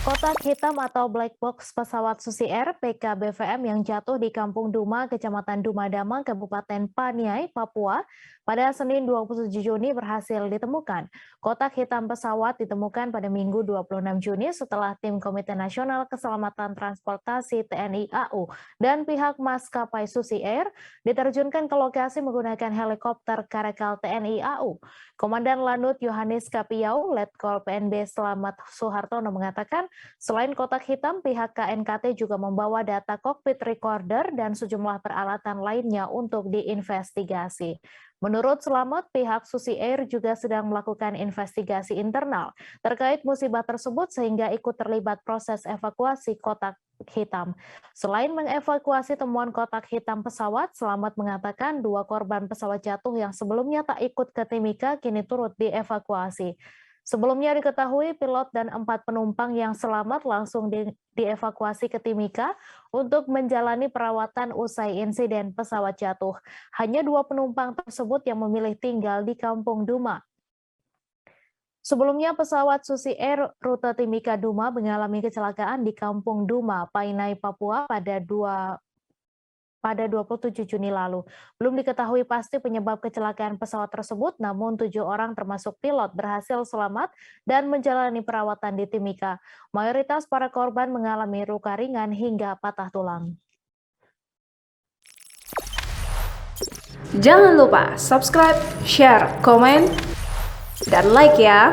Kotak hitam atau black box pesawat Susi Air PKBVM yang jatuh di Kampung Duma, Kecamatan Dumadamang, Kabupaten Paniai, Papua, pada Senin 27 Juni berhasil ditemukan. Kotak hitam pesawat ditemukan pada Minggu 26 Juni setelah tim Komite Nasional Keselamatan Transportasi TNI AU dan pihak maskapai Susi Air diterjunkan ke lokasi menggunakan helikopter Karekal TNI AU. Komandan Lanut Yohanes Kapiau, Letkol PNB Slamet Suhartono mengatakan, selain kotak hitam, pihak KNKT juga membawa data kokpit recorder dan sejumlah peralatan lainnya untuk diinvestigasi. Menurut Slamet, pihak Susi Air juga sedang melakukan investigasi internal terkait musibah tersebut sehingga ikut terlibat proses evakuasi kotak hitam. Selain mengevakuasi temuan kotak hitam pesawat, Slamet mengatakan 2 korban pesawat jatuh yang sebelumnya tak ikut ke Timika kini turut dievakuasi. Sebelumnya diketahui pilot dan 4 penumpang yang selamat langsung dievakuasi ke Timika untuk menjalani perawatan usai insiden pesawat jatuh. Hanya 2 penumpang tersebut yang memilih tinggal di Kampung Duma. Sebelumnya pesawat Susi Air rute Timika Duma mengalami kecelakaan di Kampung Duma, Paniai, Papua pada 27 Juni lalu. Belum diketahui pasti penyebab kecelakaan pesawat tersebut, namun 7 orang termasuk pilot berhasil selamat dan menjalani perawatan di Timika. Mayoritas para korban mengalami luka ringan hingga patah tulang. Jangan lupa subscribe, share, komen, dan like ya!